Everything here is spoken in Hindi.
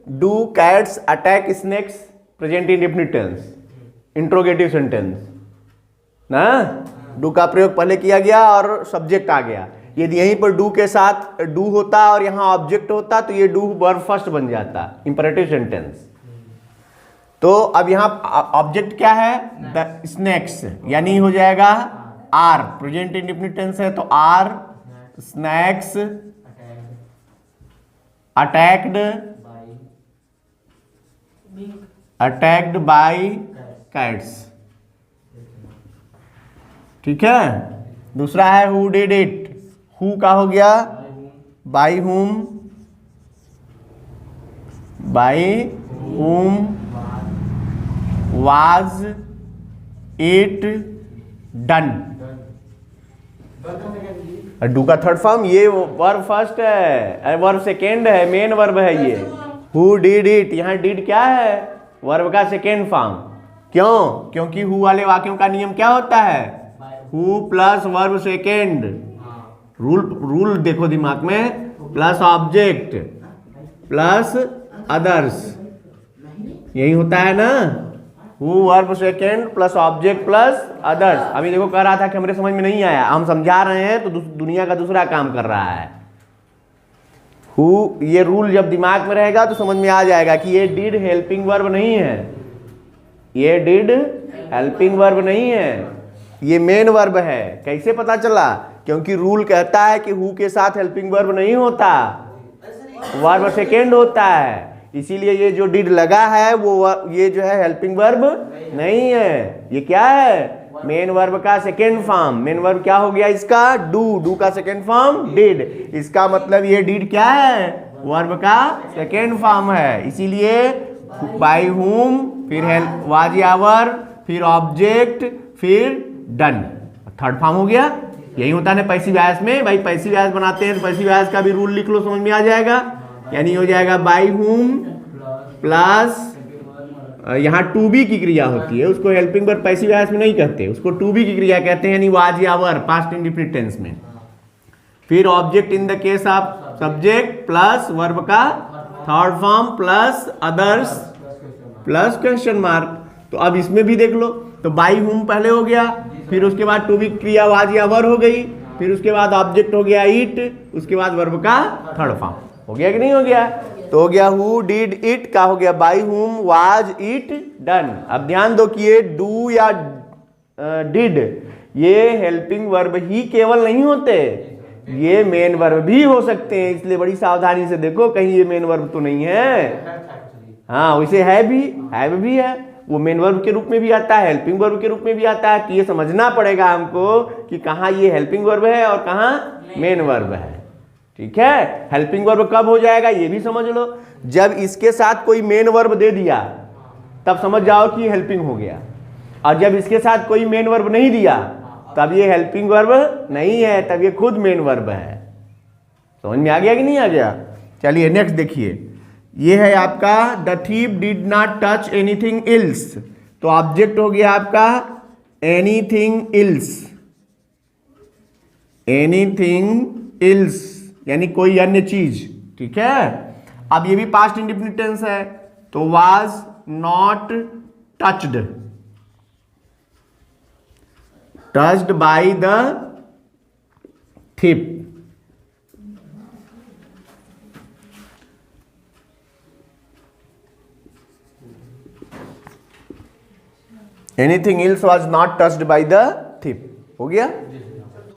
Do cats attack snakes, present indefinite tense, interrogative sentence ना। डू का प्रयोग पहले किया गया और सब्जेक्ट आ गया। यदि यहीं पर डू के साथ डू होता और यहां ऑब्जेक्ट होता तो ये डू वर्ब फर्स्ट बन जाता, इंपरेटिव सेंटेंस। तो अब यहां ऑब्जेक्ट क्या है, द स्नैक्स, यानी हो जाएगा आर, प्रेजेंट इंडेफिनिट टेंस है तो are snakes attacked by cats. ठीक है। दूसरा है हु डिड इट, हु का हो गया by whom was it done। Do का थर्ड फॉर्म, ये वर्ब फर्स्ट है, वर्ब सेकेंड है, मेन वर्ब है ये। हु डिड इट, यहाँ डिड क्या है, वर्ब का सेकेंड फॉर्म। क्यों? क्योंकि हु वाले वाक्यों का नियम क्या होता है, who plus verb second, rule देखो दिमाग में, प्लस ऑब्जेक्ट प्लस अदर्स, यही होता है ना। Who verb second plus object plus others. अभी देखो कह रहा था कि हमारे समझ में नहीं आया, हम समझा रहे हैं तो दुनिया का दूसरा काम कर रहा है। हु, ये रूल जब दिमाग में रहेगा तो समझ में आ जाएगा कि ये डिड हेल्पिंग वर्ब नहीं है, ये डिड हेल्पिंग वर्ब नहीं है, ये मेन वर्ब है। कैसे पता चला? क्योंकि रूल कहता है कि हु के साथ हेल्पिंग वर्ब नहीं होता, वर्ब सेकेंड होता है। इसीलिए ये जो डिड लगा है वो ये जो है हेल्पिंग वर्ब नहीं है, ये क्या है, मेन वर्ब का सेकेंड फॉर्म। मेन वर्ब क्या हो गया इसका, डू का सेकेंड फॉर्म डिड। इसका मतलब ये डिड क्या है, वर्ब का सेकेंड फॉर्म है। इसीलिए बाय हुम, फिर वाज या वर्ब, फिर ऑब्जेक्ट, फिर डन, थर्ड फॉर्म हो गया। यही होता है ना पैसिव वॉइस में। भाई पैसिव वॉइस बनाते हैं तो पैसिव वॉइस का भी रूल लिख लो, समझ में आ जाएगा। यानी हो जाएगा बाय हुम प्लस, यहाँ टू बी की क्रिया होती है, उसको हेल्पिंग वर्ब पैसिव वॉइस में नहीं कहते, उसको टू बी की क्रिया कहते हैं, यानी वाज या वर्ब पास्ट इंडेफिनिट टेंस में। फिर object in the case of subject plus verb का third form plus others plus question mark. तो अब इसमें भी देख लो, तो बाय हुम पहले हो गया, फिर उसके बाद टू बी क्रिया वाज या वर्ब हो गई, फिर उसके बाद ऑब्जेक्ट हो गया इट, उसके बाद वर्ब का थर्ड फॉर्म। हो गया कि नहीं हो गया? तो हो गया हु डिड इट का हो गया by whom was it done. अब ध्यान दो कि ये डू या डिड ये हेल्पिंग वर्ब ही केवल नहीं होते, ये मेन वर्ब भी हो सकते हैं। इसलिए बड़ी सावधानी से देखो कहीं ये मेन वर्ब तो नहीं है। हाँ वैसे है भी है, वो मेन वर्ब के रूप में भी आता है, हेल्पिंग वर्ब के रूप में भी आता है। तो ये समझना पड़ेगा हमको कि कहाँ ये हेल्पिंग वर्ब है और कहाँ मेन वर्ब है। ठीक है। हेल्पिंग वर्ब कब हो जाएगा ये भी समझ लो, जब इसके साथ कोई मेन वर्ब दे दिया तब समझ जाओ कि हेल्पिंग हो गया, और जब इसके साथ कोई मेन वर्ब नहीं दिया तब ये हेल्पिंग वर्ब नहीं है, तब ये खुद मेन वर्ब है। समझ में आ गया कि नहीं आ गया? चलिए नेक्स्ट देखिए, ये है आपका the thief did not touch anything else. तो ऑब्जेक्ट हो गया आपका एनीथिंग एल्स यानी कोई अन्य चीज। ठीक है। अब ये भी पास्ट इंडेफिनिट टेंस है, तो was not touched by the thief. Anything else was not touched by the thief. हो गया?